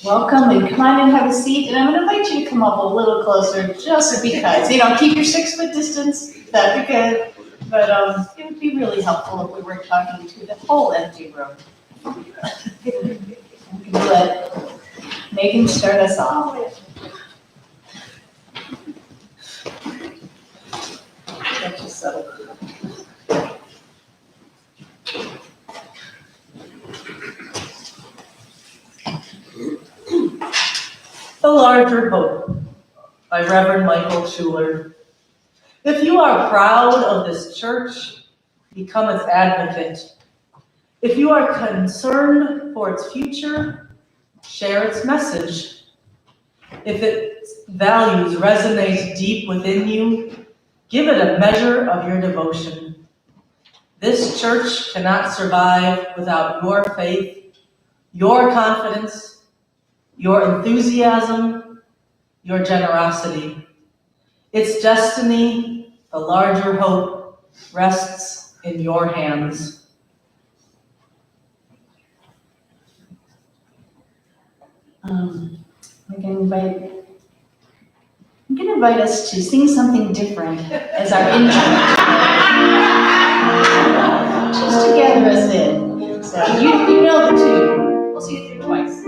Welcome, and come on and have a seat, and I'm gonna invite you to come up a little closer, just because, keep your 6-foot distance, that'd be good. But, it would be really helpful if we were talking to the whole empty room. We can let Megan start us off. Let's just settle. The Larger Hope by Reverend Michael Schuler. If you are proud of this church, become its advocate. If you are concerned for its future, share its message. If its values resonate deep within you, give it a measure of your devotion. This church cannot survive without your faith, your confidence, your enthusiasm, your generosity. Its destiny, the larger hope, rests in your hands. We can invite I'm going to invite us to sing something different as our intro. Just to gather us in. So you know the tune. We'll see it through twice.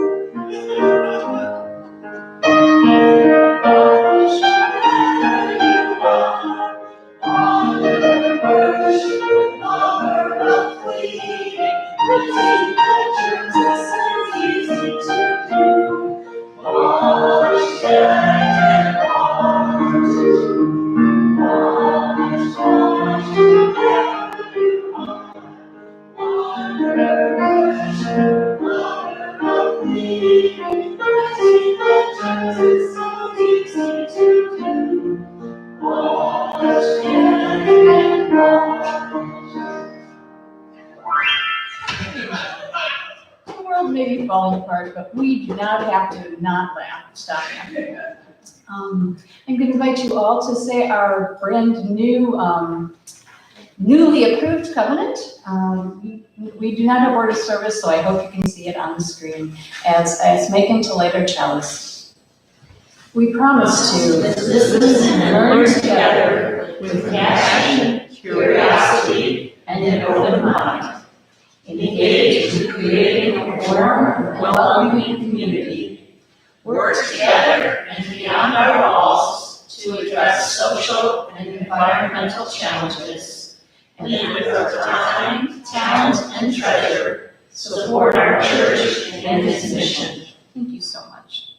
The world may be falling apart, but we do not have to not laugh. Stop laughing. I'm going to invite you all to say our brand new, newly approved covenant. We do not have word of service, so I hope you can see it on the screen as Megan to light our chalice. We promise to listen and learn together with passion, curiosity, and an open mind. Engage in creating a warm, welcoming community. Work together and beyond our walls to address social and environmental challenges. And with our time, talent, and treasure, support our church and its mission. Thank you so much.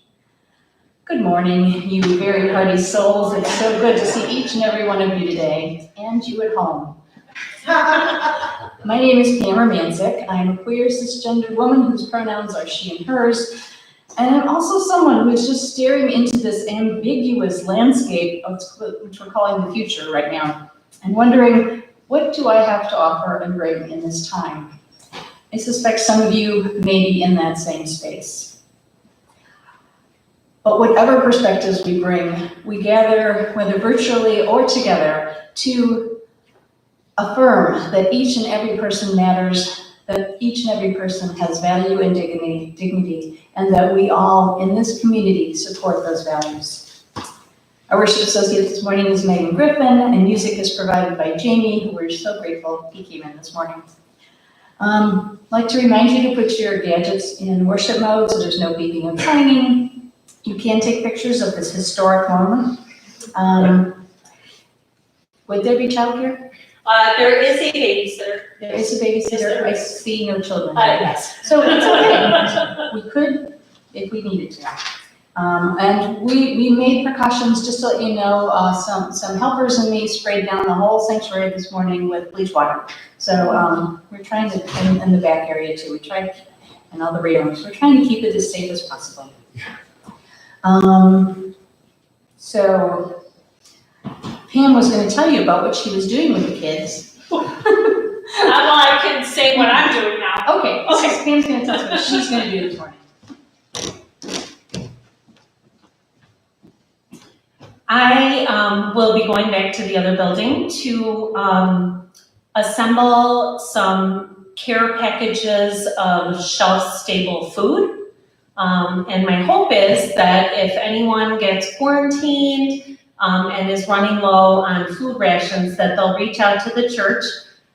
Good morning, you very hearty souls. It's so good to see each and every one of you today, and you at home. My name is Pam Romanczyk. I'm a queer cisgender woman whose pronouns are she and hers. And I'm also someone who is just staring into this ambiguous landscape of which we're calling the future right now, and wondering, what do I have to offer and bring in this time? I suspect some of you may be in that same space. But whatever perspectives we bring, we gather, whether virtually or together, to affirm that each and every person matters, that each and every person has value and dignity, and that we all in this community support those values. Our worship associate this morning is Megan Griffin, and music is provided by Jamie, who we're so grateful he came in this morning. I'd like to remind you to put your gadgets in worship mode so there's no beeping and clanging. You can take pictures of this historic moment. Would there be childcare? There is a babysitter. There is a babysitter. Yes, I see no children. Yes. So it's okay. We could if we needed to. And we made precautions, just to let you know, some helpers and me sprayed down the whole sanctuary this morning with bleach water. So we're trying to, in the back area too, we tried, and all the rooms, we're trying to keep it as safe as possible. So Pam was going to tell you about what she was doing with the kids. Well, I can say what I'm doing now. Okay, so Pam's going to tell us what she's going to do this morning. I will be going back to the other building to assemble some care packages of shelf-stable food. And my hope is that if anyone gets quarantined and is running low on food rations, that they'll reach out to the church.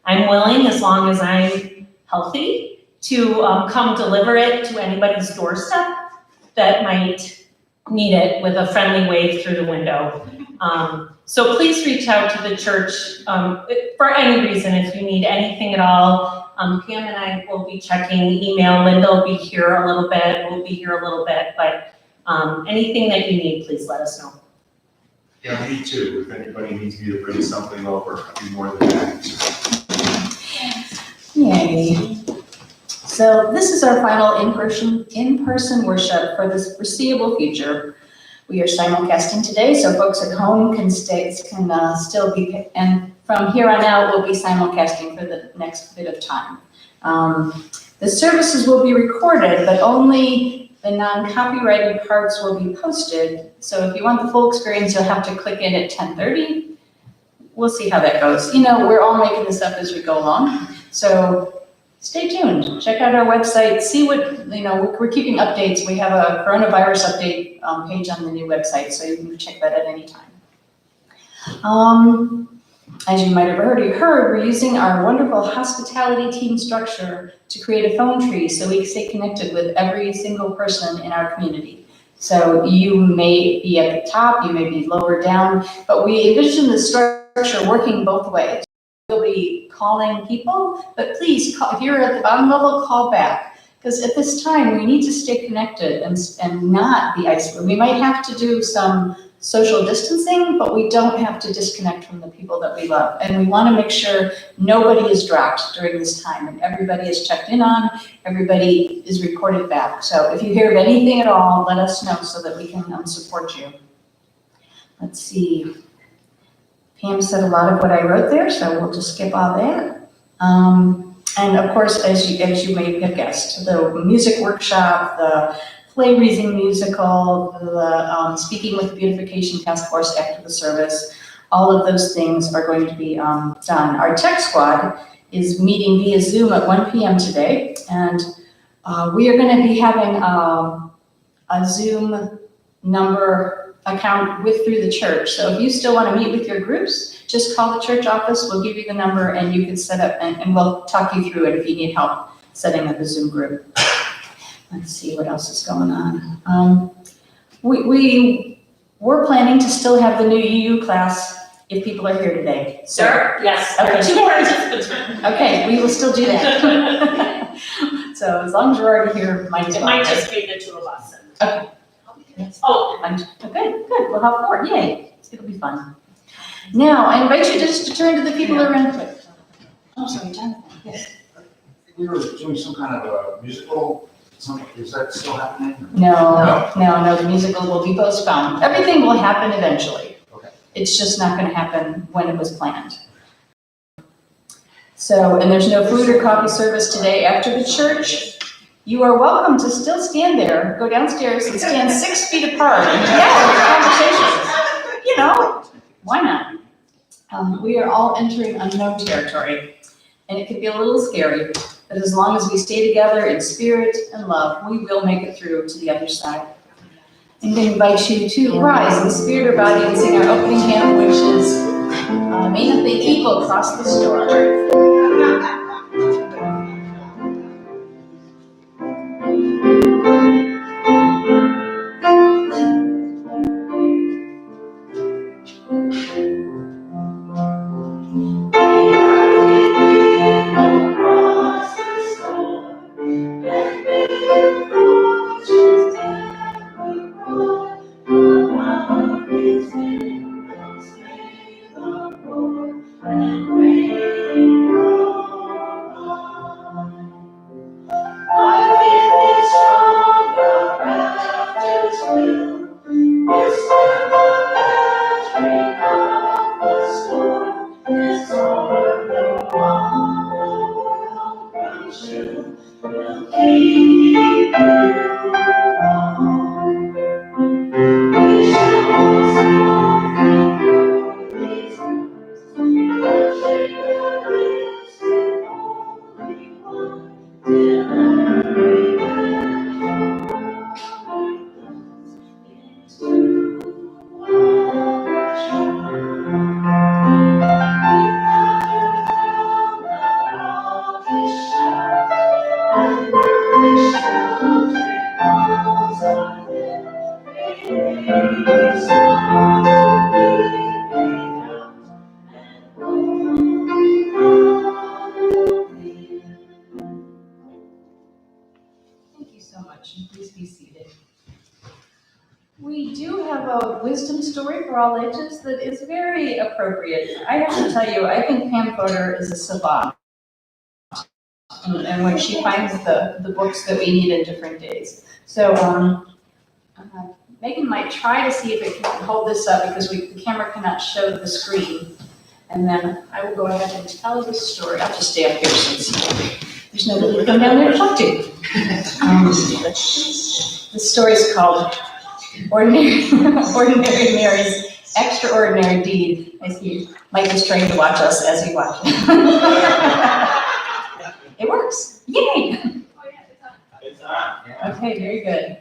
I'm willing, as long as I'm healthy, to come deliver it to anybody's doorstep that might need it with a friendly wave through the window. So please reach out to the church for any reason if you need anything at all. Pam and I will be checking email. Linda will be here a little bit. We'll be here a little bit, but anything that you need, please let us know. Yeah, me too. If anybody needs me to bring something over, I'd be more than happy to. Yay. So this is our final in-person worship for this foreseeable future. We are simulcasting today, so folks at home can still be, and from here on out, we'll be simulcasting for the next bit of time. The services will be recorded, but only the non-copyrighted parts will be posted. So if you want the full experience, you'll have to click in at 10:30. We'll see how that goes. You know, we're all making this up as we go along. So stay tuned. Check out our website. See what, we're keeping updates. We have a coronavirus update page on the new website, so you can check that at any time. As you might have already heard, we're using our wonderful hospitality team structure to create a phone tree so we can stay connected with every single person in our community. So you may be at the top, you may be lower down, but we envision the structure working both ways. We'll be calling people, but please, if you're at the bottom level, call back. Because at this time, we need to stay connected and not be isolated. We might have to do some social distancing, but we don't have to disconnect from the people that we love. And we want to make sure nobody is dropped during this time and everybody is checked in on, everybody is reported back. So if you hear of anything at all, let us know so that we can support you. Let's see. Pam said a lot of what I wrote there, so we'll just skip all that. And of course, as you may have guessed, the music workshop, the play reading musical, the speaking with the beautification task force after the service, all of those things are going to be done. Our tech squad is meeting via Zoom at 1 p.m. today, and we are going to be having a Zoom number account through the church. So if you still want to meet with your groups, just call the church office, we'll give you the number and you can set up and we'll talk you through it if you need help setting up a Zoom group. Let's see what else is going on. We're planning to still have the new UU class if people are here today. Sure, yes. Okay. 2 participants. Okay, we will still do that. So as long as you're already here, might as well. It might just be the 2 of us. Okay. Oh, Okay, good, we'll have 4, yay, it'll be fun. Now, I invite you just to turn to the people around quick. Oh, sorry, Jonathan, yes. We were doing some kind of a musical, is that still happening? No, the musical will be postponed. Everything will happen eventually. Okay. It's just not gonna happen when it was planned. So, and there's no food or coffee service today after the church. You are welcome to still stand there, go downstairs and stand 6 feet apart and have conversations. Why not? We are all entering unknown territory, and it can be a little scary, but as long as we stay together in spirit and love, we will make it through to the other side. I'm going to invite you to rise in spirit or body and sing our opening hymn, which is May Nothing Evil Cross the Storm. Please be seated. We do have a wisdom story for all ages that is very appropriate. I have to tell you, I think Pam Fodor is a savant. And when she finds the books that we need in different days. So Megan might try to see if it can hold this up because the camera cannot show the screen. And then I will go ahead and tell the story. I'll just stay up here since there's nobody to come down there to talk to. The story is called Ordinary Mary's Extraordinary Deed. I see Mike is trying to watch us as he watches. It works. Yay! It's on. Okay, very good.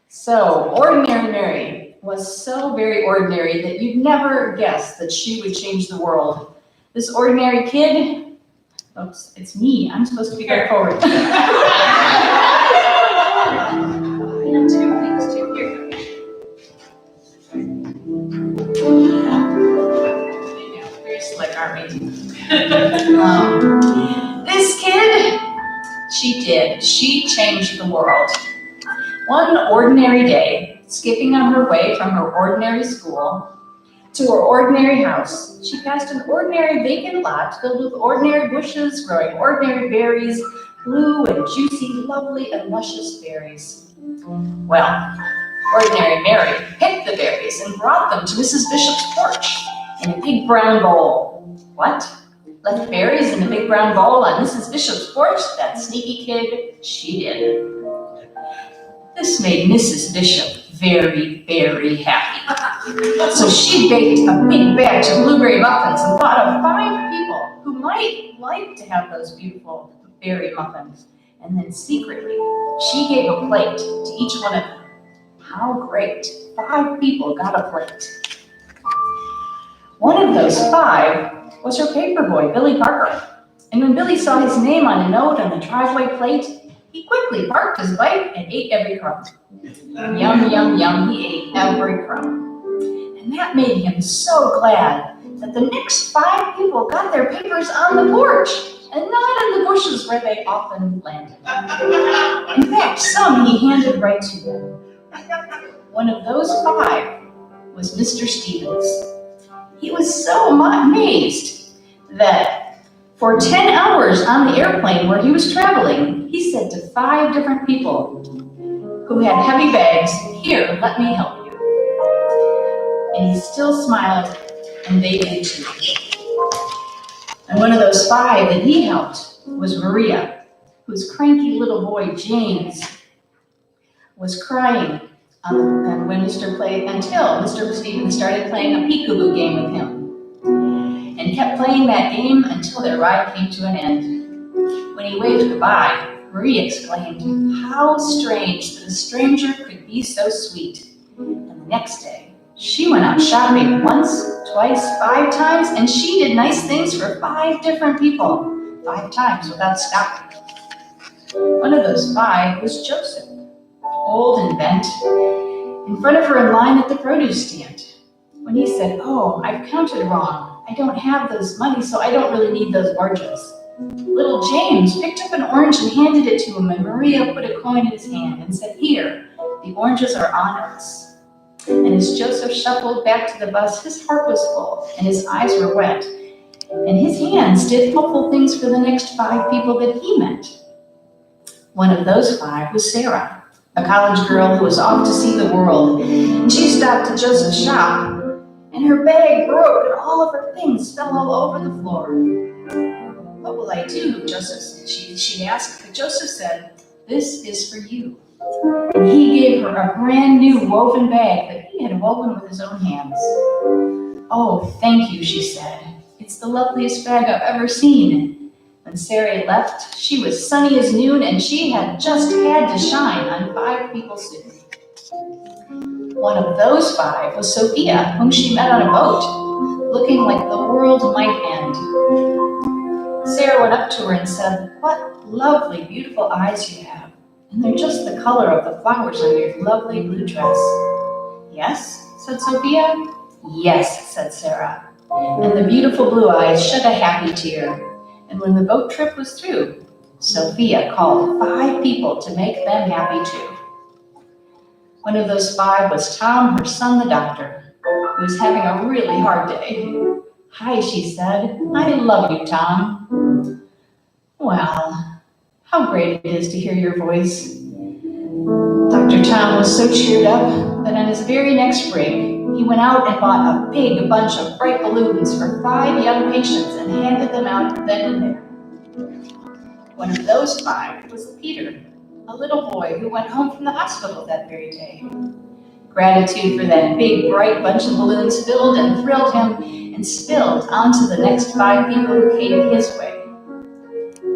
So, Ordinary Mary was so very ordinary that you'd never guess that she would change the world. This ordinary kid, oops, it's me, I'm supposed to be going forward. Thanks, too. Here. Very slick, aren't we? This kid, she changed the world. One ordinary day, skipping on her way from her ordinary school to her ordinary house, she passed an ordinary vacant lot filled with ordinary bushes growing ordinary berries, blue and juicy, lovely and luscious berries. Well, Ordinary Mary picked the berries and brought them to Mrs. Bishop's porch in a big brown bowl. What? Left berries in a big brown bowl on Mrs. Bishop's porch? That sneaky kid, she did. This made Mrs. Bishop very, very happy. So she baked a big batch of blueberry muffins and thought of 5 people who might like to have those beautiful berry muffins. And then secretly, she gave a plate to each one of them. How great. 5 people got a plate. One of those 5 was her paper boy, Billy Parker. And when Billy saw his name on a note on the driveway plate, he quickly barked his bite and ate every crumb. Yum, yum, yum, he ate every crumb. And that made him so glad that the next 5 people got their papers on the porch and not in the bushes where they often landed. In fact, some he handed right to them. One of those 5 was Mr. Stevens. He was so amazed that for 10 hours on the airplane where he was traveling, he said to 5 different people who had heavy bags, "Here, let me help you." And he still smiled, and they did too. And one of those 5 that he helped was Maria, whose cranky little boy, James, was crying until Mr. Stevens started playing a peekaboo game with him, and kept playing that game until their ride came to an end. When he waved goodbye, Marie exclaimed, "How strange that a stranger could be so sweet." And the next day, she went out shopping once, twice, 5 times, and she did nice things for 5 different people, 5 times without stopping. One of those 5 was Joseph, old and bent, in front of her in line at the produce stand. When he said, "Oh, I've counted wrong. I don't have those money, so I don't really need those oranges." Little James picked up an orange and handed it to him, and Maria put a coin in his hand and said, "Here, the oranges are on us." And as Joseph shuffled back to the bus, his heart was full and his eyes were wet, and his hands did helpful things for the next 5 people that he met. One of those 5 was Sarah, a college girl who was off to see the world, and she stopped at Joseph's shop, and her bag broke and all of her things fell all over the floor. "What will I do, Joseph?" she asked, but Joseph said, "This is for you." And he gave her a brand new woven bag that he had woven with his own hands. "Oh, thank you," she said. "It's the loveliest bag I've ever seen." When Sarah left, she was sunny as noon, and she had just had to shine on 5 people soon. One of those 5 was Sophia, whom she met on a boat, looking like the world might end. Sarah went up to her and said, "What lovely, beautiful eyes you have, and they're just the color of the flowers on your lovely blue dress." "Yes?" said Sophia. "Yes," said Sarah. And the beautiful blue eyes shed a happy tear. And when the boat trip was through, Sophia called 5 people to make them happy too. One of those 5 was Tom, her son, the doctor, who was having a really hard day. "Hi," she said. "I love you, Tom." "Well, how great it is to hear your voice." Dr. Tom was so cheered up that on his very next break, he went out and bought a big bunch of bright balloons for 5 young patients and handed them out then and there. One of those 5 was Peter, a little boy who went home from the hospital that very day. Gratitude for that big, bright bunch of balloons filled and thrilled him and spilled onto the next 5 people who came his way.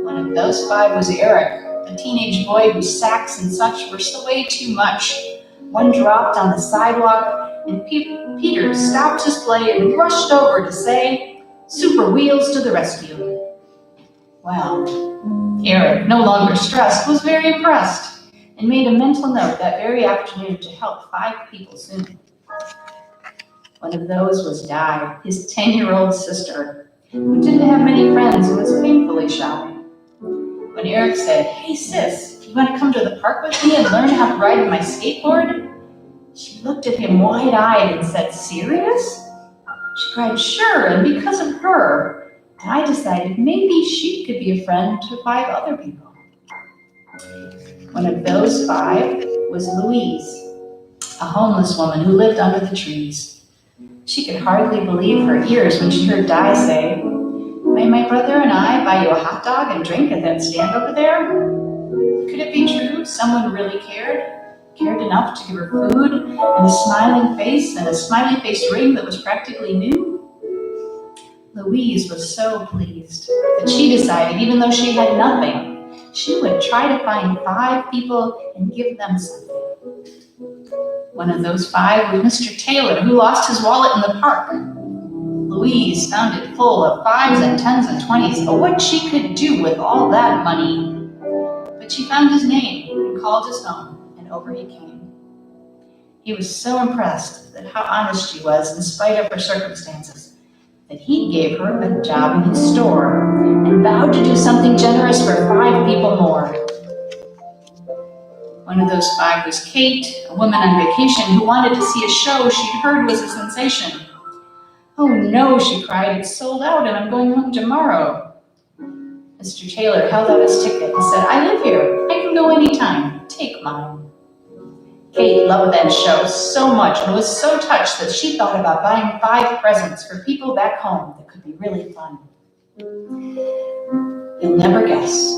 One of those 5 was Eric, a teenage boy whose sacks and such were still way too much. One dropped on the sidewalk, and Peter stopped his play and rushed over to say, "Super Wheels to the rescue." Well, Eric, no longer stressed, was very impressed and made a mental note that very afternoon to help 5 people soon. One of those was Di, his 10-year-old sister, who didn't have many friends and was painfully shy. When Eric said, "Hey sis, you want to come to the park with me and learn how to ride my skateboard?" she looked at him wide-eyed and said, "Serious?" She cried, "Sure," and because of her, I decided maybe she could be a friend to 5 other people. One of those 5 was Louise, a homeless woman who lived under the trees. She could hardly believe her ears when she heard Di say, "May my brother and I buy you a hot dog and drink at that stand over there?" Could it be true? Someone really cared enough to give her food and a smiling face and a smiley face ring that was practically new? Louise was so pleased that she decided, even though she had nothing, she would try to find 5 people and give them something. One of those 5 was Mr. Taylor, who lost his wallet in the park. Louise found it full of 5s and 10s and 20s, but what she could do with all that money. But she found his name and called his home, and over he came. He was so impressed at how honest she was in spite of her circumstances that he gave her a job in his store and vowed to do something generous for 5 people more. One of those 5 was Kate, a woman on vacation who wanted to see a show she'd heard was a sensation. "Oh no," she cried, "it's sold out and I'm going home tomorrow." Mr. Taylor held out his ticket and said, "I live here. I can go anytime. Take mine." Kate loved that show so much and was so touched that she thought about buying 5 presents for people back home that could be really fun. You'll never guess.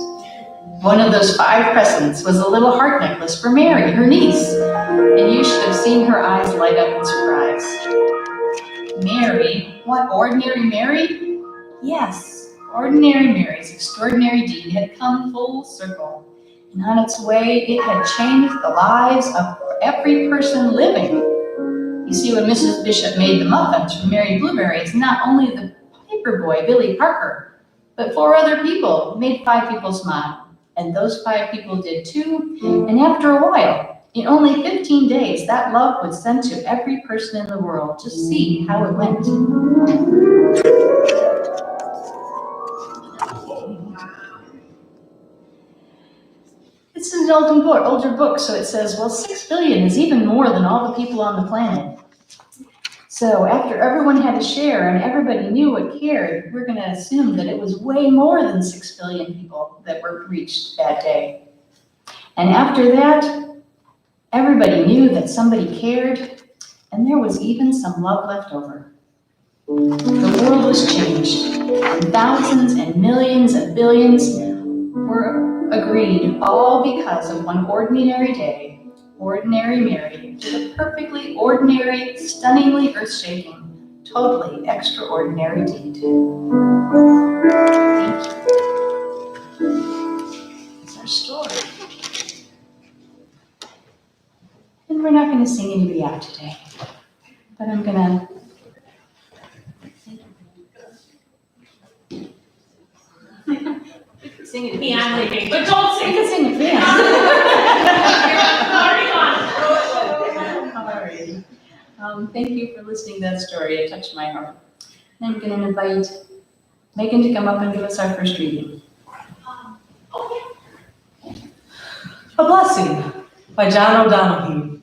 One of those 5 presents was a little heart necklace for Mary, her niece, and you should have seen her eyes light up in surprise. Mary? What, ordinary Mary? Yes, ordinary Mary's extraordinary deed had come full circle, and on its way it had changed the lives of every person living. You see, when Mrs. Bishop made the muffins from Mary Blueberries, not only the paper boy, Billy Parker, but 4 other people made 5 people smile. And those 5 people did too, and after a while, in only 15 days, that love was sent to every person in the world. Just see how it went. This is an older book, so it says, well, 6 billion is even more than all the people on the planet. So after everyone had a share and everybody knew and cared, we're going to assume that it was way more than 6 billion people that were reached that day. And after that, everybody knew that somebody cared, and there was even some love left over. The world was changed, and thousands and millions and billions were agreed, all because of one ordinary day. Ordinary Mary did a perfectly ordinary, stunningly earth-shaking, totally extraordinary deed. Thank you. It's our story. And we're not going to sing anybody out today, but I'm going to sing it. Beyond leaving, but don't I sing. can sing it for you. Thank you for listening to that story. It touched my heart. And I'm going to invite Megan to come up and give us our first reading. A Blessing by John O'Donohue.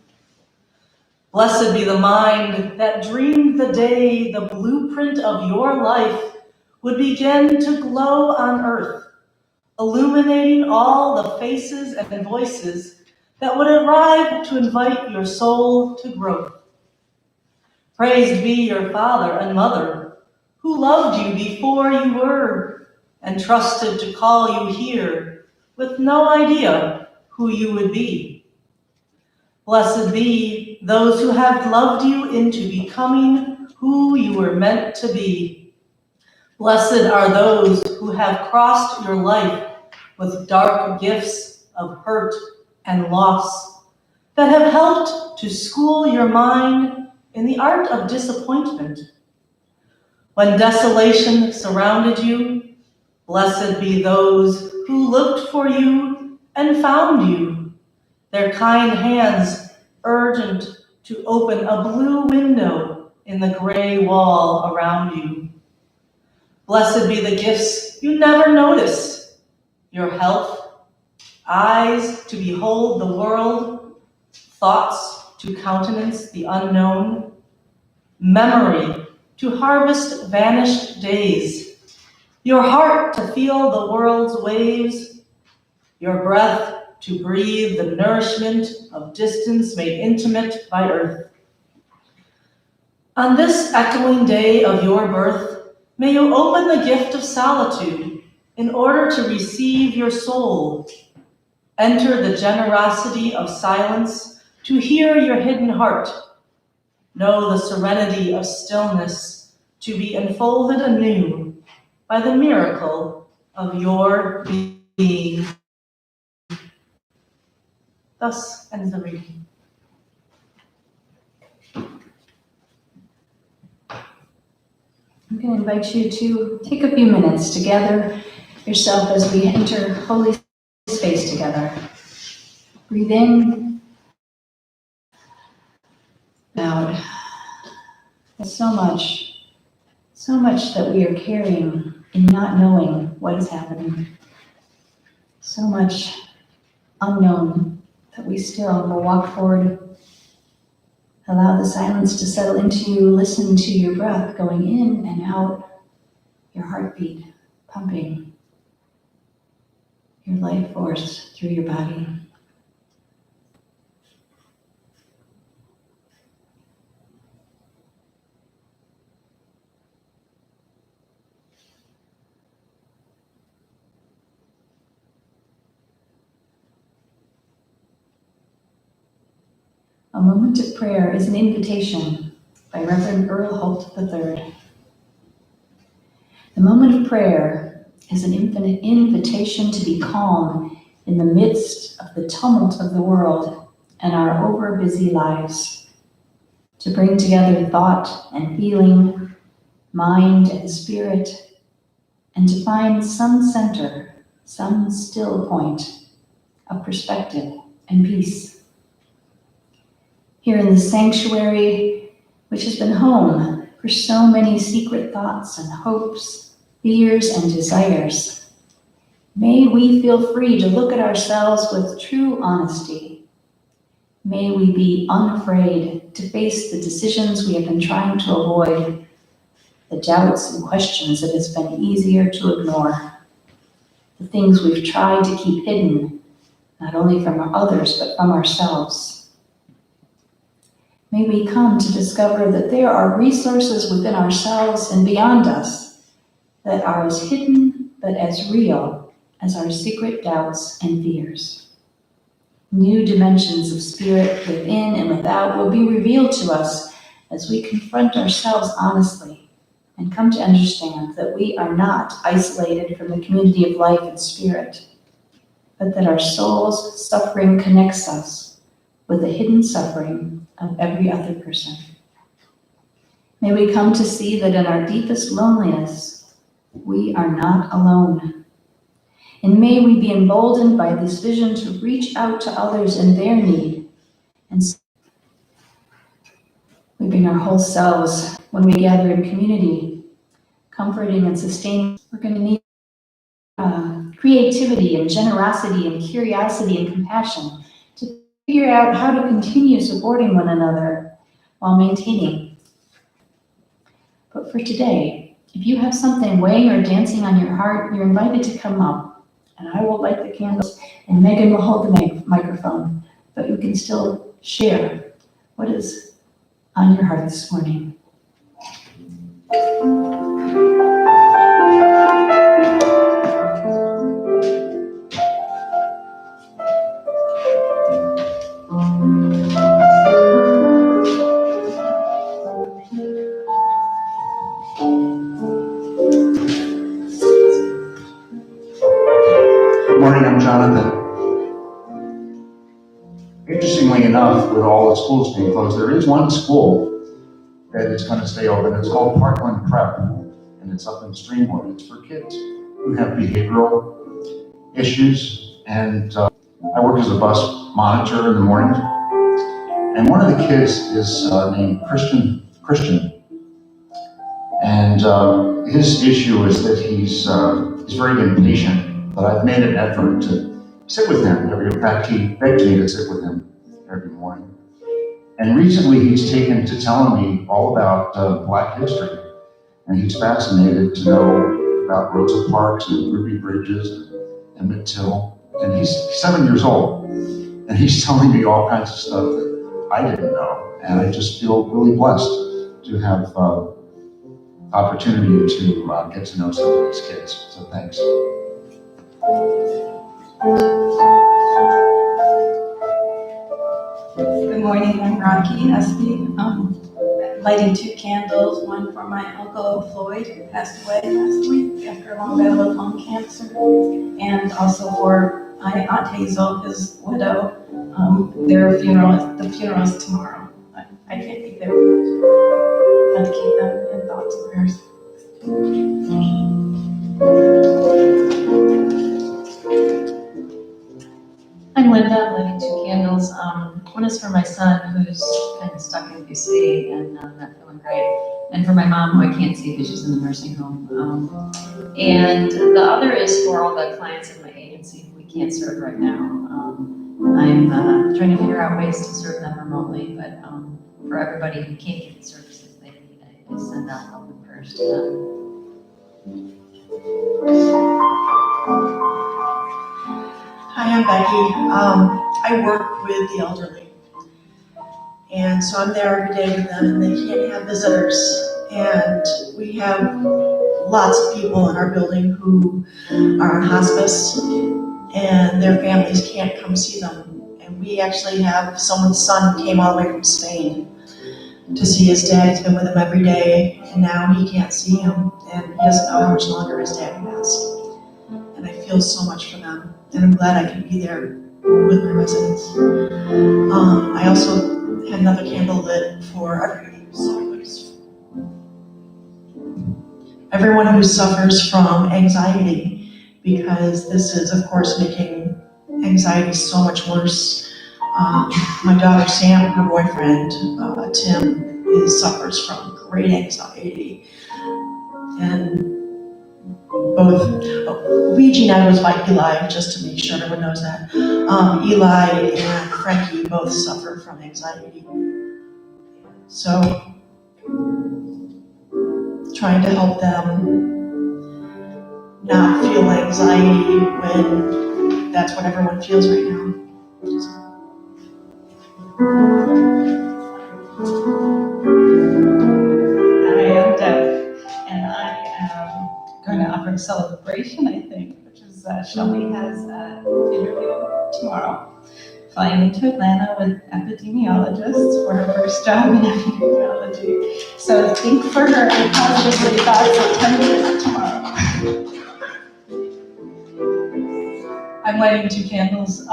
Blessed be the mind that dreamed the day the blueprint of your life would begin to glow on earth, illuminating all the faces and voices that would arrive to invite your soul to growth. Praised be your father and mother, who loved you before you were and trusted to call you here with no idea who you would be. Blessed be those who have loved you into becoming who you were meant to be. Blessed are those who have crossed your life with dark gifts of hurt and loss that have helped to school your mind in the art of disappointment. When desolation surrounded you, blessed be those who looked for you and found you, their kind hands urgent to open a blue window in the gray wall around you. Blessed be the gifts you never noticed, your health, eyes to behold the world, thoughts to countenance the unknown, memory to harvest vanished days, your heart to feel the world's waves, your breath to breathe the nourishment of distance made intimate by earth. On this echoing day of your birth, may you open the gift of solitude in order to receive your soul. Enter the generosity of silence to hear your hidden heart. Know the serenity of stillness to be enfolded anew by the miracle of your being. Thus ends the reading. I'm going to invite you to take a few minutes to gather yourself as we enter holy space together. Breathe in, out. There's so much that we are carrying in not knowing what is happening. So much unknown that we still will walk forward. Allow the silence to settle into you. Listen to your breath going in and out, your heartbeat pumping, your life force through your body. A Moment of Prayer is an Invitation by Reverend Earl Holt III. The moment of prayer is an infinite invitation to be calm in the midst of the tumult of the world and our over-busy lives, to bring together thought and feeling, mind and spirit, and to find some center, some still point of perspective and peace. Here in the sanctuary, which has been home for so many secret thoughts and hopes, fears and desires, may we feel free to look at ourselves with true honesty. May we be unafraid to face the decisions we have been trying to avoid, the doubts and questions that it's been easier to ignore, the things we've tried to keep hidden, not only from others, but from ourselves. May we come to discover that there are resources within ourselves and beyond us that are as hidden but as real as our secret doubts and fears. New dimensions of spirit within and without will be revealed to us as we confront ourselves honestly and come to understand that we are not isolated from the community of life and spirit, but that our soul's suffering connects us with the hidden suffering of every other person. May we come to see that in our deepest loneliness, we are not alone. And may we be emboldened by this vision to reach out to others in their need. And we bring our whole selves when we gather in community, comforting and sustaining. We're going to need creativity and generosity and curiosity and compassion to figure out how to continue supporting one another while maintaining. But for today, if you have something weighing or dancing on your heart, you're invited to come up, and I will light the candles, and Megan will hold the microphone, but you can still share what is on your heart this morning. Good morning, Jonathan. Interestingly enough, with all the schools being closed, there is one school that is going to stay open. It's called Parkland Prep, and it's up in Streamwood. It's for kids who have behavioral issues, and I work as a bus monitor in the mornings. And one of the kids is named Christian, and his issue is that he's very impatient. But I've made an effort to sit with him every. In fact, he begged me to sit with him every morning. And recently, he's taken to telling me all about Black history, and he's fascinated to know about Rosa Parks and Ruby Bridges and Emmett Till. And he's 7 years old, and he's telling me all kinds of stuff that I didn't know. And I just feel really blessed to have opportunity to get to know some of these kids. So thanks. Good morning, I'm Rocky Espy. Lighting 2 candles, one for my Uncle Floyd, who passed away last week after a long battle with lung cancer, and also for my Aunt Hazel, his widow. The funeral is tomorrow. I can't be there. Have to keep them in thoughts and prayers. I'm Linda, I'm lighting 2 candles. One is for my son who's kind of stuck in BC and not feeling great. And for my mom who I can't see because she's in the nursing home. And the other is for all the clients in my agency who we can't serve right now. I'm trying to figure out ways to serve them remotely, but for everybody who can't get the services they need, I send out help and prayers to them. Hi, I'm Becky. I work with the elderly. And so I'm there every day with them, and they can't have visitors. And we have lots of people in our building who are on hospice, and their families can't come see them. And we actually have someone's son who came all the way from Spain to see his dad. He's been with him every day, and now he can't see him, and he doesn't know how much longer his dad has. And I feel so much for them, and I'm glad I can be there with my residents. I also had another candle lit for everyone who suffers from anxiety, because this is, of course, making anxiety so much worse. My daughter Sam, her boyfriend Tim, suffers from great anxiety, and both Luigi and I was by Eli, just to make sure everyone knows that. Eli and Frankie both suffer from anxiety. So, trying to help them not feel anxiety when that's what everyone feels right now. Hi, I'm Deb, and I am going to offer a celebration, I think, which is Shelby has an interview tomorrow, flying into Atlanta with epidemiologists for her first job in epidemiology. So think for her and positively thoughts at 10 minutes tomorrow. I'm lighting 2 candles.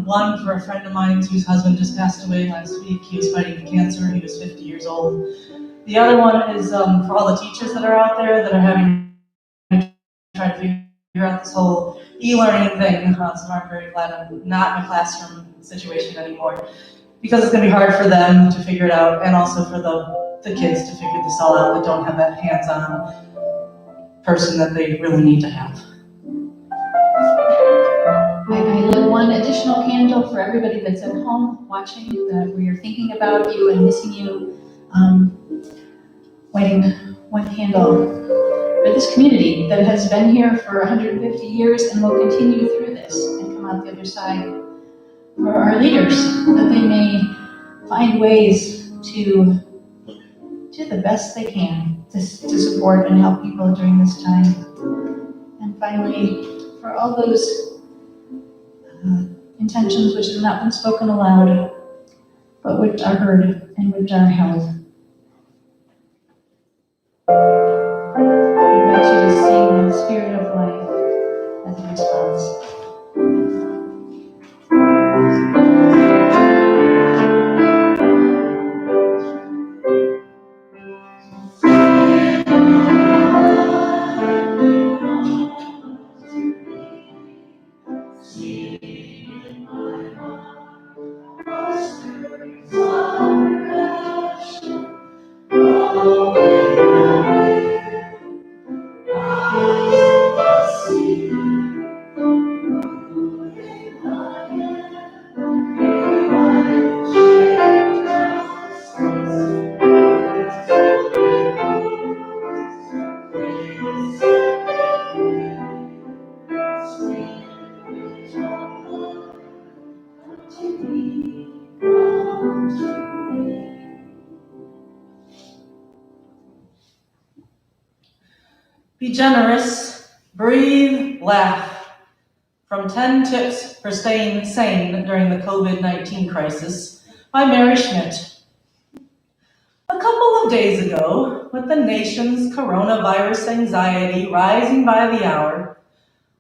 One for a friend of mine whose husband just passed away last week. He was fighting cancer. He was 50 years old. The other one is for all the teachers that are out there that are having to try to figure out this whole e-learning thing. So I'm very glad I'm not in a classroom situation anymore, because it's going to be hard for them to figure it out, and also for the kids to figure this all out that don't have that hands-on person that they really need to have. I lit one additional candle for everybody that's at home watching, that we are thinking about you and missing you. Lighting one candle for this community that has been here for 150 years and will continue through this and come out the other side. For our leaders, that they may find ways to do the best they can to support and help people during this time. And finally, for all those intentions which have not been spoken aloud, but which are heard and which are held. I invite you to sing the Spirit of Life as a response. Be generous, breathe, laugh. From 10 Tips for Staying Sane During the COVID-19 Crisis by Mary Schmidt. A couple of days ago, with the nation's coronavirus anxiety rising by the hour,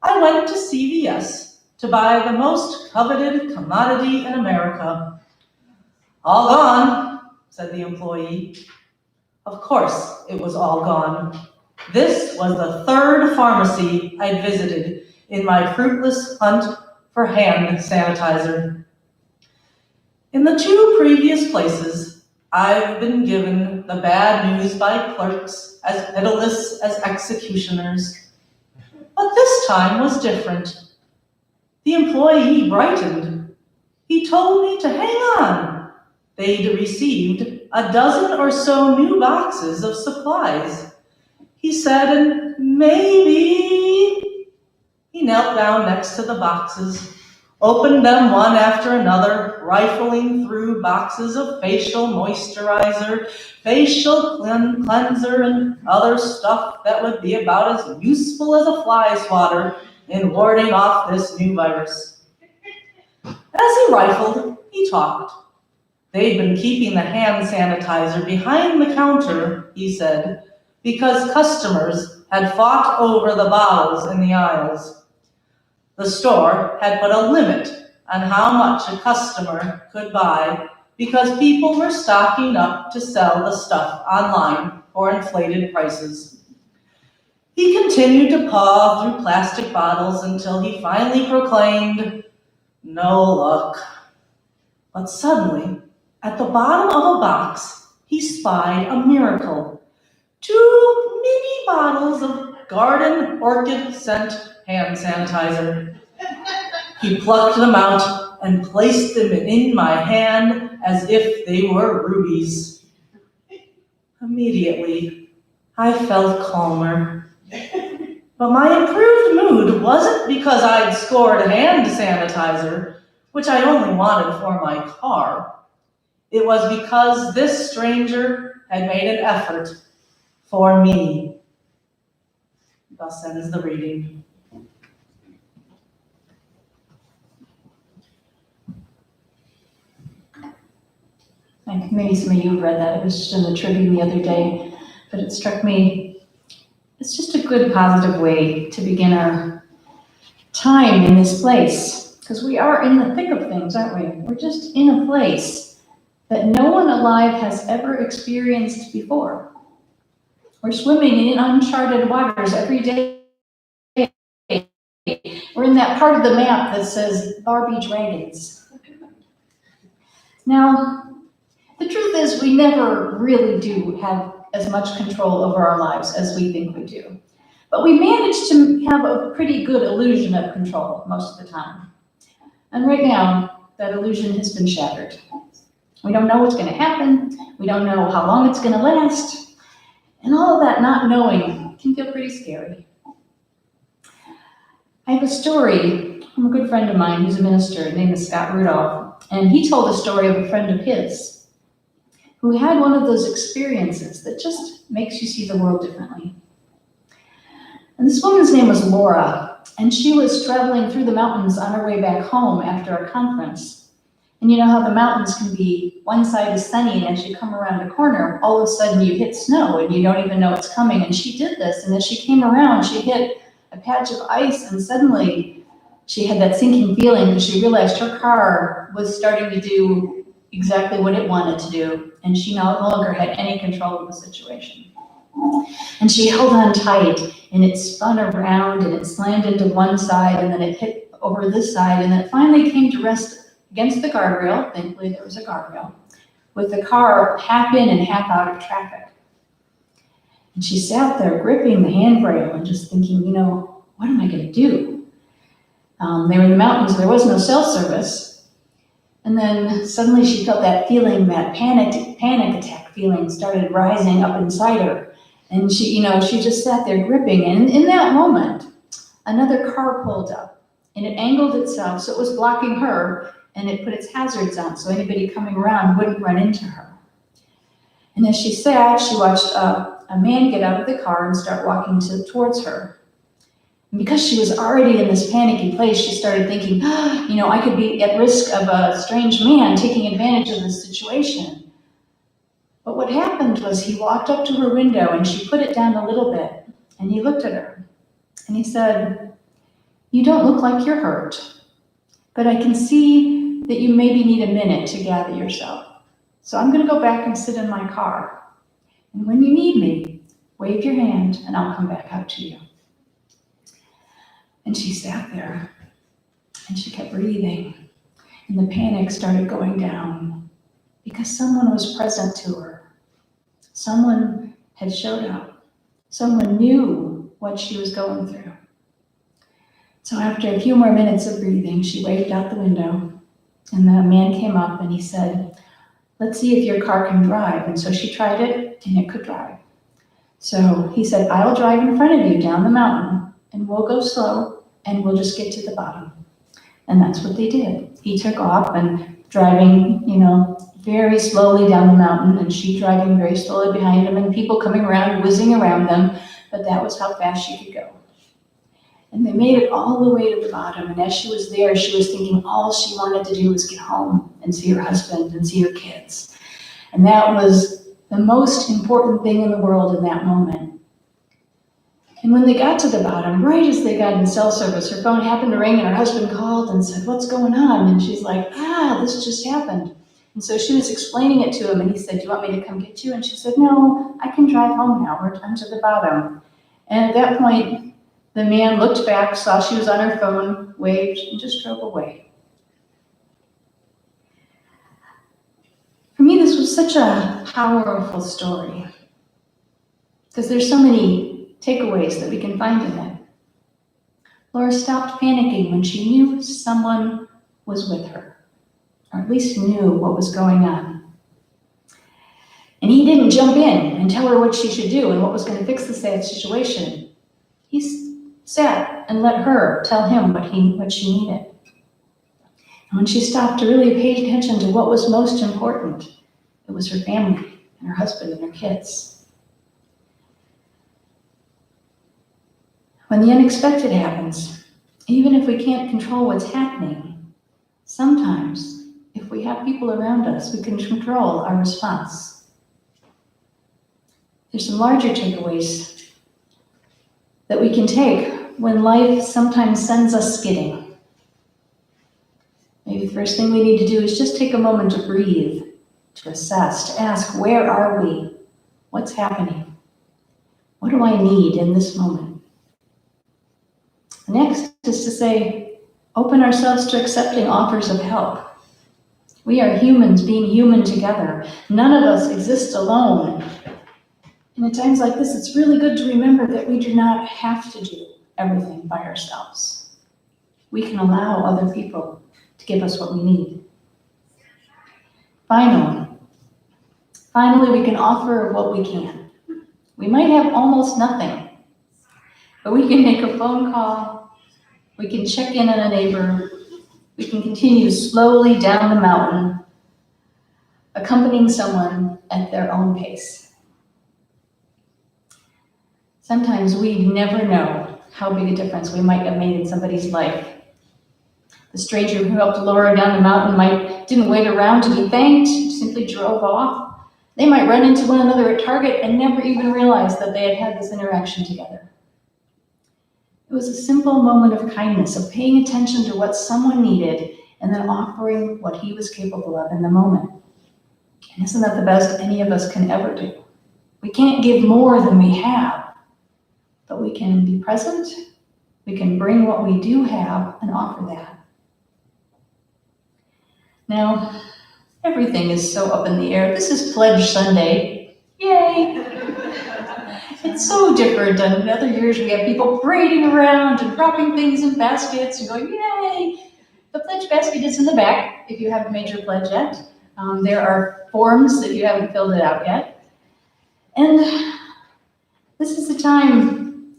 I went to CVS to buy the most coveted commodity in America. All gone, said the employee. Of course, it was all gone. This was the third pharmacy I'd visited in my fruitless hunt for hand sanitizer. In the 2 previous places, I've been given the bad news by clerks as pitiless as executioners. But this time was different. The employee brightened. He told me to hang on. They'd received a dozen or so new boxes of supplies. He said, and maybe... He knelt down next to the boxes, opened them one after another, rifling through boxes of facial moisturizer, facial cleanser, and other stuff that would be about as useful as a fly swatter in warding off this new virus. As he rifled, he talked. They'd been keeping the hand sanitizer behind the counter, he said, because customers had fought over the bottles in the aisles. The store had put a limit on how much a customer could buy because people were stocking up to sell the stuff online for inflated prices. He continued to paw through plastic bottles until he finally proclaimed, "No luck." But suddenly, at the bottom of a box, he spied a miracle. 2 mini bottles of garden orchid scent hand sanitizer. He plucked them out and placed them in my hand as if they were rubies. Immediately, I felt calmer. But my improved mood wasn't because I'd scored hand sanitizer, which I only wanted for my car. It was because this stranger had made an effort for me. Thus ends the reading. I think maybe some of you have read that. It was just in the Tribune the other day, but it struck me. It's just a good, positive way to begin our time in this place, because we are in the thick of things, aren't we? We're just in a place that no one alive has ever experienced before. We're swimming in uncharted waters every day. We're in that part of the map that says Barbie dragons. Now, the truth is we never really do have as much control over our lives as we think we do. But we manage to have a pretty good illusion of control most of the time. And right now, that illusion has been shattered. We don't know what's going to happen. We don't know how long it's going to last. And all of that not knowing can feel pretty scary. I have a story from a good friend of mine who's a minister named Scott Rudolph. And he told a story of a friend of his who had one of those experiences that just makes you see the world differently. And this woman's name was Laura, and she was traveling through the mountains on her way back home after a conference. And you know how the mountains can be, one side is sunny, and as you come around a corner, all of a sudden you hit snow, and you don't even know it's coming. And she did this, and as she came around, she hit a patch of ice, and suddenly she had that sinking feeling because she realized her car was starting to do exactly what it wanted to do, and she no longer had any control of the situation. And she held on tight, and it spun around, and it slammed into one side, and then it hit over this side, and then it finally came to rest against the guardrail. Thankfully, there was a guardrail, with the car half in and half out of traffic. And she sat there gripping the handrail and just thinking, you know, what am I going to do? They were in the mountains, there was no cell service. And then suddenly she felt that feeling, that panic attack feeling started rising up inside her. And she just sat there gripping. And in that moment, another car pulled up and it angled itself so it was blocking her, and it put its hazards on so anybody coming around wouldn't run into her. And as she sat, she watched a a man get out of the car and start walking towards her. And because she was already in this panicky place, she started thinking, I could be at risk of a strange man taking advantage of this situation. But what happened was he walked up to her window and she put it down a little bit and he looked at her and he said, "You don't look like you're hurt, but I can see that you maybe need a minute to gather yourself. So I'm going to go back and sit in my car. And when you need me, wave your hand and I'll come back out to you." And she sat there and she kept breathing and the panic started going down because someone was present to her. Someone had showed up. Someone knew what she was going through. So after a few more minutes of breathing, she waved out the window and the man came up and he said, "Let's see if your car can drive." And so she tried it and it could drive. So he said, "I'll drive in front of you down the mountain and we'll go slow and we'll just get to the bottom." And that's what they did. He took off and driving, very slowly down the mountain and she driving very slowly behind him and people coming around, whizzing around them, but that was how fast she could go. And they made it all the way to the bottom, and as she was there, she was thinking all she wanted to do was get home and see her husband and see her kids. And that was the most important thing in the world in that moment. And when they got to the bottom, right as they got in cell service, her phone happened to ring and her husband called and said, "What's going on?" And she's like, "This just happened." And so she was explaining it to him and he said, "Do you want me to come get you?" And she said, "No, I can drive home now. We're down to the bottom." And at that point, the man looked back, saw she was on her phone, waved, and just drove away. For me, this was such a powerful story because there's so many takeaways that we can find in it. Laura stopped panicking when she knew someone was with her, or at least knew what was going on. And he didn't jump in and tell her what she should do and what was going to fix the sad situation. He sat and let her tell him what she needed. And when she stopped to really pay attention to what was most important, it was her family and her husband and her kids. When the unexpected happens, even if we can't control what's happening, sometimes if we have people around us, we can control our response. There's some larger takeaways that we can take when life sometimes sends us skidding. Maybe the first thing we need to do is just take a moment to breathe, to assess, to ask, where are we? What's happening? What do I need in this moment? The next is to say, open ourselves to accepting offers of help. We are humans being human together. None of us exist alone. And at times like this, it's really good to remember that we do not have to do everything by ourselves. We can allow other people to give us what we need. Finally, we can offer what we can. We might have almost nothing, but we can make a phone call, we can check in on a neighbor, we can continue slowly down the mountain, accompanying someone at their own pace. Sometimes we never know how big a difference we might have made in somebody's life. The stranger who helped Laura down the mountain didn't wait around to be thanked, simply drove off. They might run into one another at Target and never even realize that they had had this interaction together. It was a simple moment of kindness, of paying attention to what someone needed and then offering what he was capable of in the moment. And isn't that the best any of us can ever do? We can't give more than we have, but we can be present, we can bring what we do have and offer that. Now, everything is so up in the air. This is Pledge Sunday. Yay! It's so different than other years. We have people parading around and dropping things in baskets and going, yay! The pledge basket is in the back if you haven't made your pledge yet. There are forms if you haven't filled it out yet. And this is the time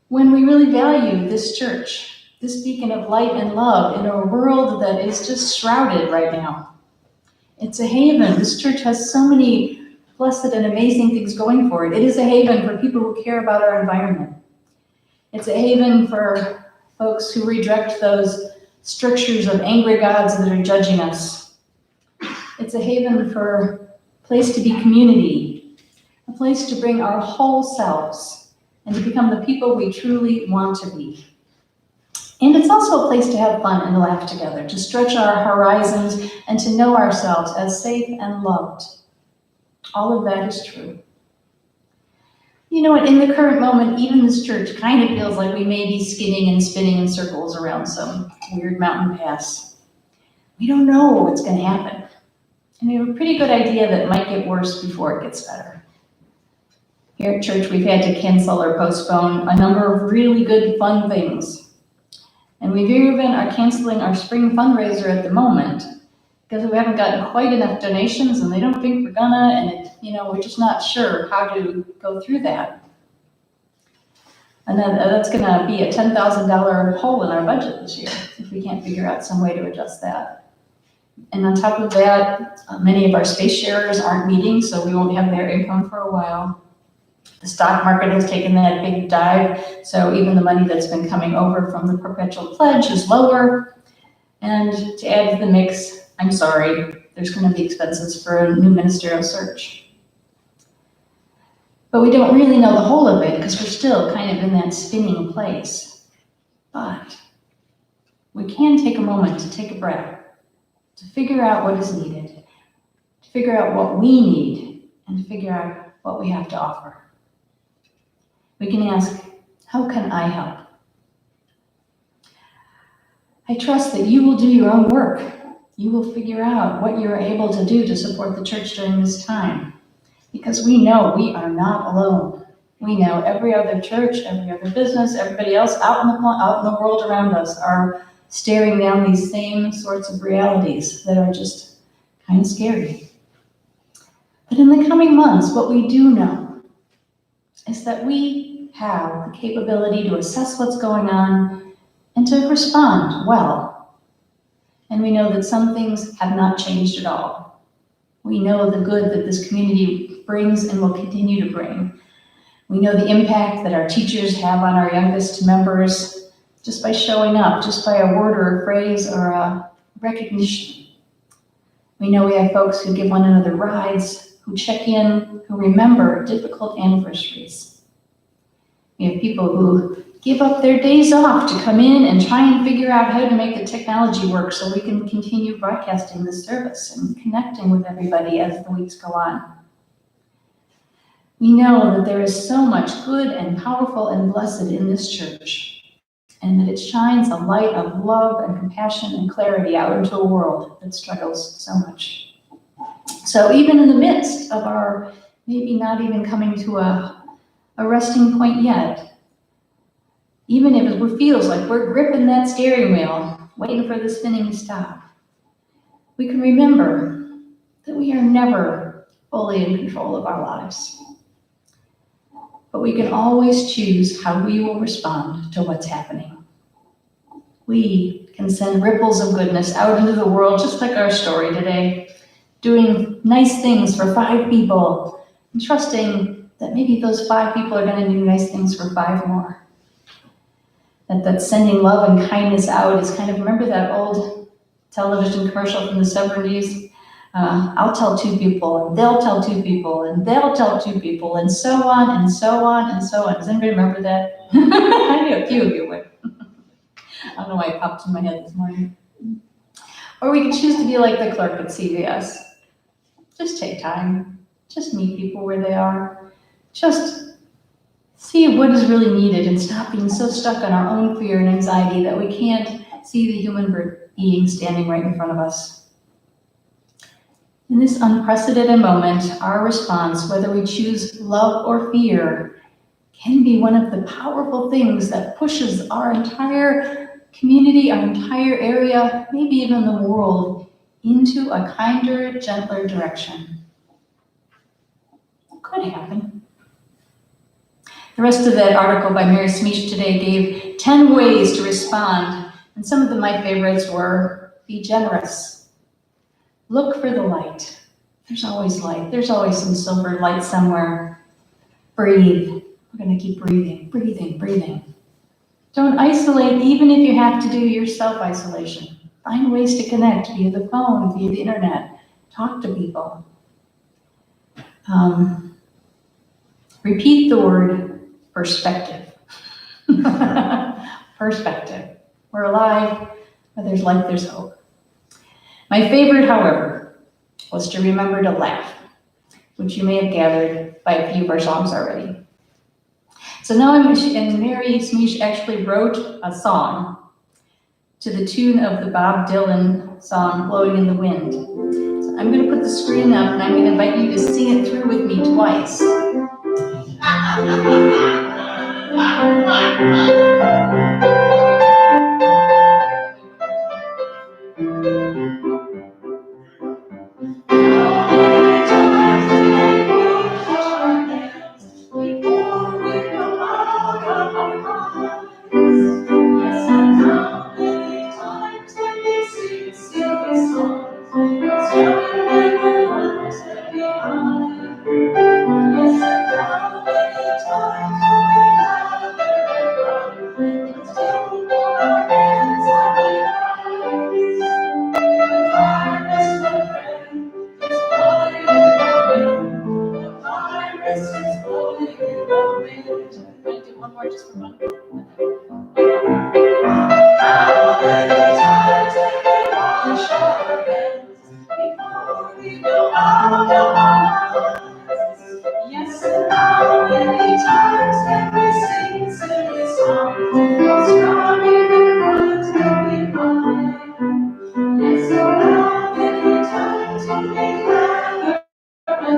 when we really value this church, this beacon of light and love in a world that is just shrouded right now. It's a haven. This church has so many blessed and amazing things going for it. It is a haven for people who care about our environment. It's a haven for folks who reject those strictures of angry gods that are judging us. It's a haven for a place to be community, a place to bring our whole selves and to become the people we truly want to be. And it's also a place to have fun and laugh together, to stretch our horizons and to know ourselves as safe and loved. All of that is true. You know what, in the current moment, even this church kind of feels like we may be skidding and spinning in circles around some weird mountain pass. We don't know what's going to happen. And we have a pretty good idea that it might get worse before it gets better. Here at church, we've had to cancel or postpone a number of really good, fun things. And we even are canceling our spring fundraiser at the moment because we haven't gotten quite enough donations and they don't think we're gonna, and we're just not sure how to go through that. And then that's gonna be a $10,000 hole in our budget this year if we can't figure out some way to adjust that. And on top of that, many of our space sharers aren't meeting, so we won't have their income for a while. The stock market has taken that big dive, so even the money that's been coming over from the perpetual pledge is lower. And to add to the mix, I'm sorry, there's going to be expenses for a new ministerial search. But we don't really know the whole of it because we're still kind of in that spinning place. But we can take a moment to take a breath, to figure out what is needed, to figure out what we need, and to figure out what we have to offer. We can ask, how can I help? I trust that you will do your own work. You will figure out what you're able to do to support the church during this time. Because we know we are not alone. We know every other church, every other business, everybody else out in the world around us are staring down these same sorts of realities that are just kind of scary. But in the coming months, what we do know is that we have the capability to assess what's going on and to respond well. And we know that some things have not changed at all. We know the good that this community brings and will continue to bring. We know the impact that our teachers have on our youngest members just by showing up, just by a word or a phrase or a recognition. We know we have folks who give one another rides, who check in, who remember difficult anniversaries. We have people who give up their days off to come in and try and figure out how to make the technology work so we can continue broadcasting this service and connecting with everybody as the weeks go on. We know that there is so much good and powerful and blessed in this church, and that it shines a light of love and compassion and clarity out into a world that struggles so much. So even in the midst of our maybe not even coming to a resting point yet, even if it feels like we're gripping that steering wheel, waiting for the spinning to stop, we can remember that we are never fully in control of our lives. But we can always choose how we will respond to what's happening. We can send ripples of goodness out into the world, just like our story today, doing nice things for 5 people, and trusting that maybe those 5 people are going to do nice things for 5 more. That sending love and kindness out is kind of, remember that old television commercial from the 70s? I'll tell 2 people, and they'll tell 2 people, and they'll tell 2 people, and so on, and so on, and so on. Does anybody remember that? I knew a few of you would. I don't know why it popped in my head this morning. Or we could choose to be like the clerk at CVS. Just take time. Just meet people where they are. Just see what is really needed and stop being so stuck on our own fear and anxiety that we can't see the human being standing right in front of us. In this unprecedented moment, our response, whether we choose love or fear, can be one of the powerful things that pushes our entire community, our entire area, maybe even the world, into a kinder, gentler direction. It could happen. The rest of that article by Mary Smeech today gave 10 ways to respond, and some of my favorites were: be generous, look for the light, There's always light. There's always some silver light somewhere. Breathe. We're going to keep breathing, breathing, breathing. Don't isolate, even if you have to do your self-isolation. Find ways to connect via the phone, via the internet. Talk to people. Repeat the word perspective. Perspective. We're alive, but there's life, there's hope. My favorite, however, was to remember to laugh, which you may have gathered by a few of our songs already. So now Mary Smeesh actually wrote a song to the tune of the Bob Dylan song, Blowing in the Wind. So I'm gonna put the screen up and I'm gonna invite you to sing it through with me twice. One more just for one. Yes, and how many times have we sing silly songs, strumming the chords that we find? Yes, and how many times have we gathered and run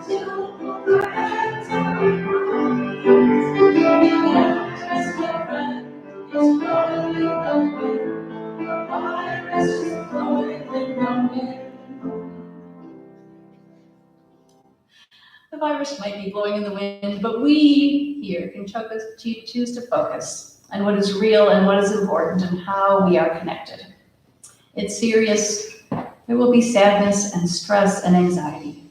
to hold our hands and we rise? The actress, my friend, is blowing in the wind. The virus is blowing in the wind. The virus might be blowing in the wind, but we here can choose to focus on what is real and what is important and how we are connected. It's serious. There will be sadness and stress and anxiety.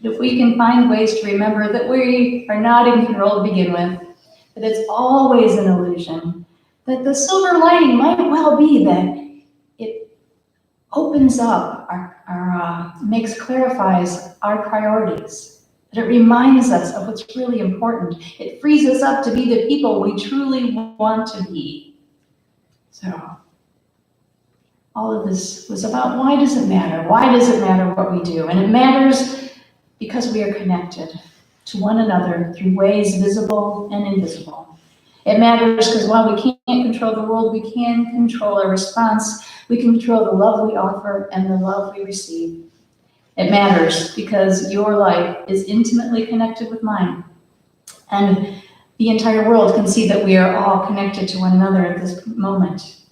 But if we can find ways to remember that we are not in control to begin with, that it's always an illusion, that the silver lining might well be that it opens up clarifies our priorities. That it reminds us of what's really important. It frees us up to be the people we truly want to be. So, all of this was about why does it matter? Why does it matter what we do? And it matters because we are connected to one another through ways visible and invisible. It matters because while we can't control the world, we can control our response. We can control the love we offer and the love we receive. It matters because your life is intimately connected with mine. And the entire world can see that we are all connected to one another at this moment.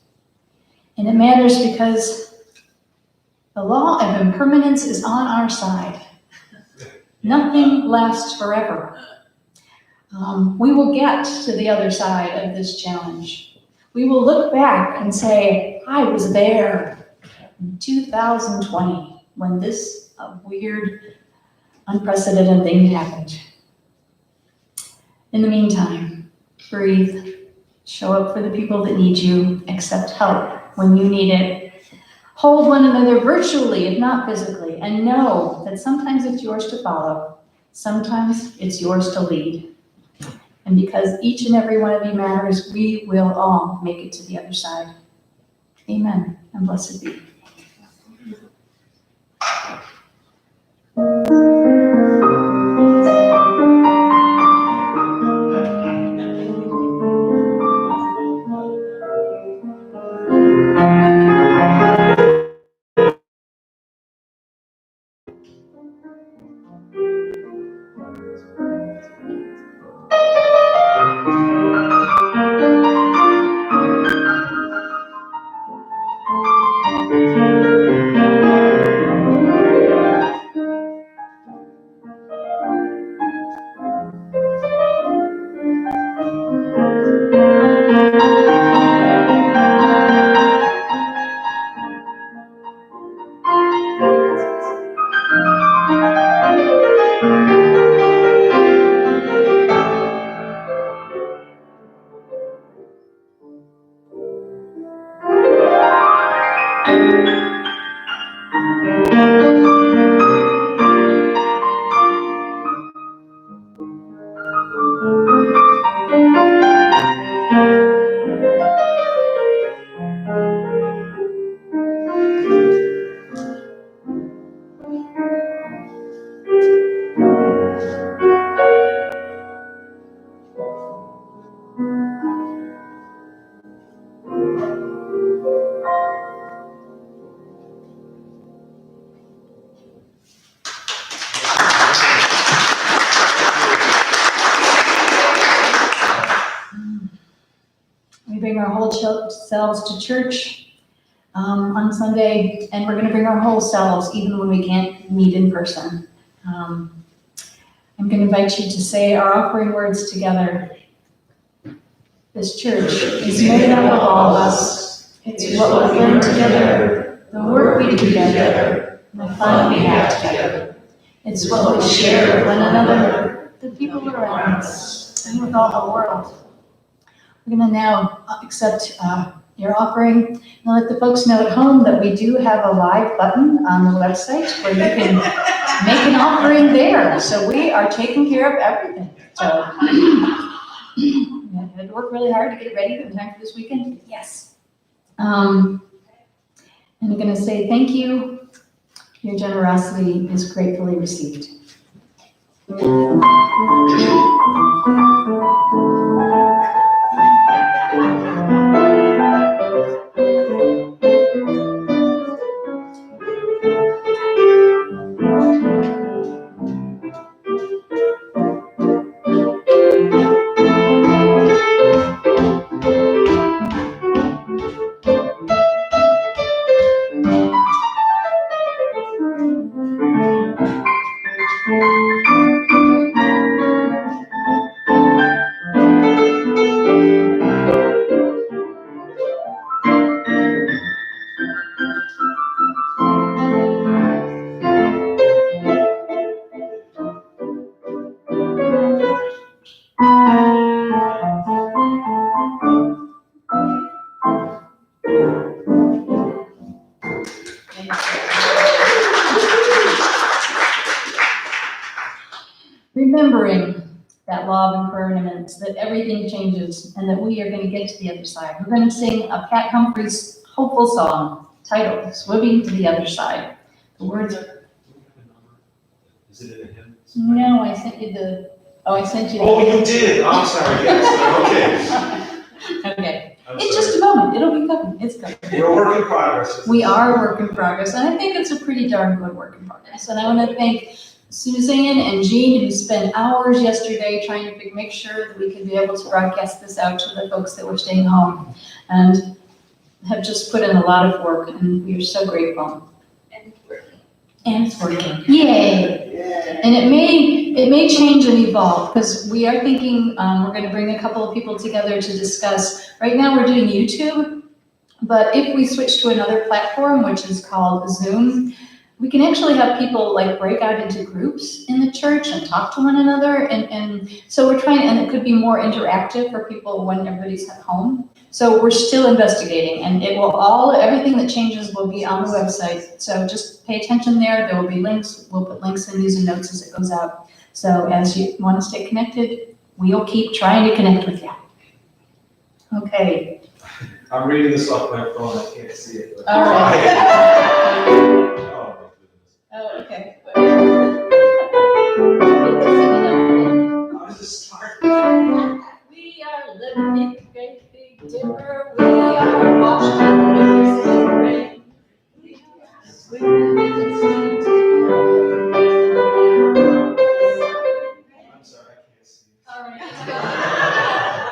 And it matters because the law of impermanence is on our side. Nothing lasts forever. We will get to the other side of this challenge. We will look back and say, I was there in 2020 when this weird, unprecedented thing happened. In the meantime, breathe, show up for the people that need you, accept help when you need it, hold one another virtually, if not physically, and know that sometimes it's yours to follow, sometimes it's yours to lead. And because each and every one of you matters, we will all make it to the other side. Amen, and blessed be. We bring our whole selves to church on Sunday, and we're gonna bring our whole selves even when we can't meet in person. I'm gonna invite you to say our offering words together. This church is made up of all of us. It's what we learn together, the work we do together, and the fun we have together. It's what we share with one another, the people around us, and with all the world. We're gonna now accept your offering, and let the folks know at home that we do have a live button on the website where you can make an offering there. So we are taking care of everything. So I had to work really hard to get ready in time for this weekend. Yes. And I'm gonna say thank you. Your generosity is gratefully received. Remembering that law of impermanence, that everything changes and that we are going to get to the other side. We're going to sing a Pat Humphries hopeful song titled Swimming to the Other Side. The words are... Is it in a hymn? No, I sent you the... Oh, I sent you the... Oh, you did, I'm sorry, yes, Okay. I'm It's sorry. just a moment. It'll be coming. It's coming. We're a work in progress. We are a work in progress, and I think it's a pretty darn good work in progress. And I want to thank Suzanne and Jean, who spent hours yesterday trying to make sure that we could be able to broadcast this out to the folks that were staying home, and have just put in a lot of work, and we are so grateful. And it's working. Yay! And it may change and evolve, because we are thinking we're going to bring a couple of people together to discuss. Right now we're doing YouTube, but if we switch to another platform, which is called Zoom, we can actually have people like break out into groups in the church and talk to one another. And so we're trying, and it could be more interactive for people when everybody's at home. So we're still investigating, and everything that changes will be on the website. So just pay attention there. There will be links. We'll put links in news and notes as it goes out. So as you want to stay connected, we'll keep trying to connect with you. Okay. I'm reading this off my phone, I can't see it. But... All right. Oh, my goodness. Oh, okay. How does this start? We are living in great big dipper. We are Washington, Mississippi rain. We are swimming in the sea. I'm sorry, I can't see. All right.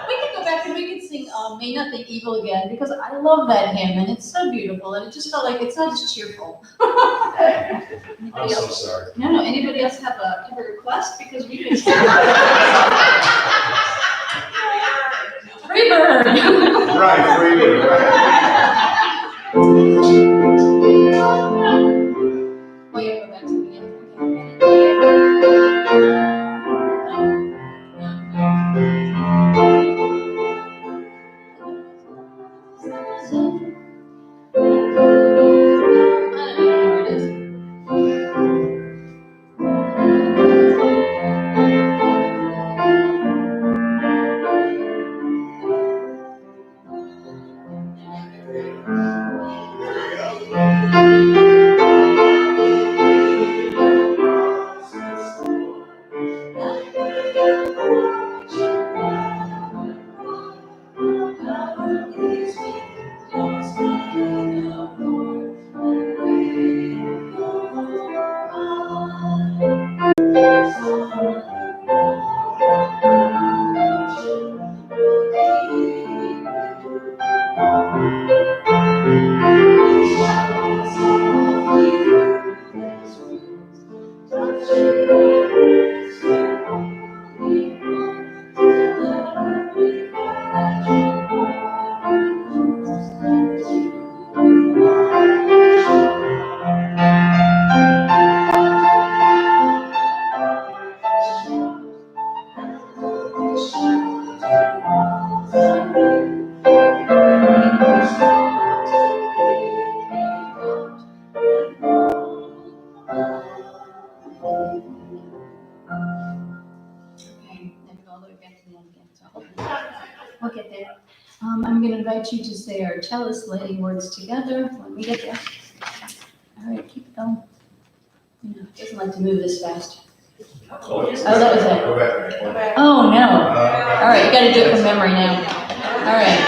We can go back and we can sing May Nothing Evil again, because I love that hymn and it's so beautiful and it just felt like it's not just cheerful. I'm Anybody so else? sorry. No, anybody else have a request? Because we can. Freebird. Right, Freebird, right. Oh, yeah, go back to the beginning. There we go. We'll get there. I'm gonna invite you to say our chalice lighting words together when we get there. All right, keep it going. You know, it doesn't like to move this fast. Oh, that was it. Go back. Oh, no. All right, you gotta do it from memory now. All right.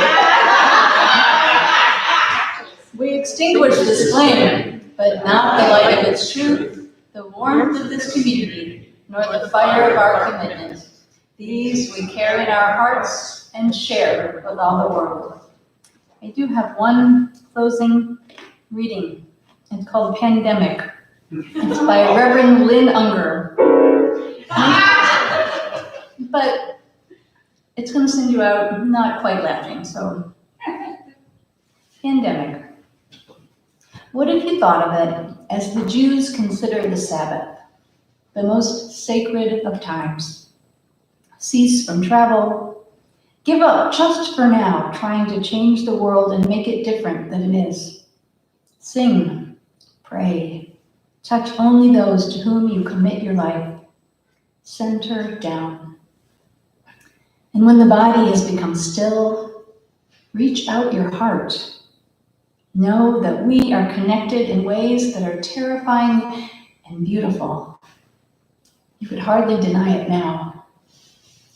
We extinguish this flame, but not the light of its truth, the warmth of this community, nor the fire of our commitment. These we carry in our hearts and share with all the world. I do have one closing reading. It's called Pandemic. It's by Reverend Lynn Unger. But it's going to send you out not quite laughing, so. Pandemic. What if you thought of it as the Jews consider the Sabbath, the most sacred of times? Cease from travel. Give up just for now trying to change the world and make it different than it is. Sing, pray, touch only those to whom you commit your life. Center down. And when the body has become still, reach out your heart. Know that we are connected in ways that are terrifying and beautiful. You could hardly deny it now.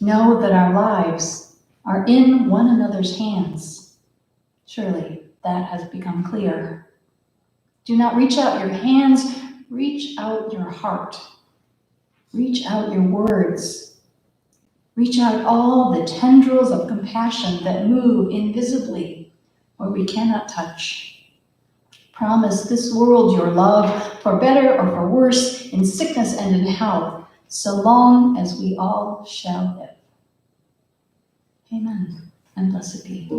Know that our lives are in one another's hands. Surely that has become clear. Do not reach out your hands, reach out your heart. Reach out your words. Reach out all the tendrils of compassion that move invisibly where we cannot touch. Promise this world your love, for better or for worse, in sickness and in health, so long as we all shall live. Amen, and blessed be.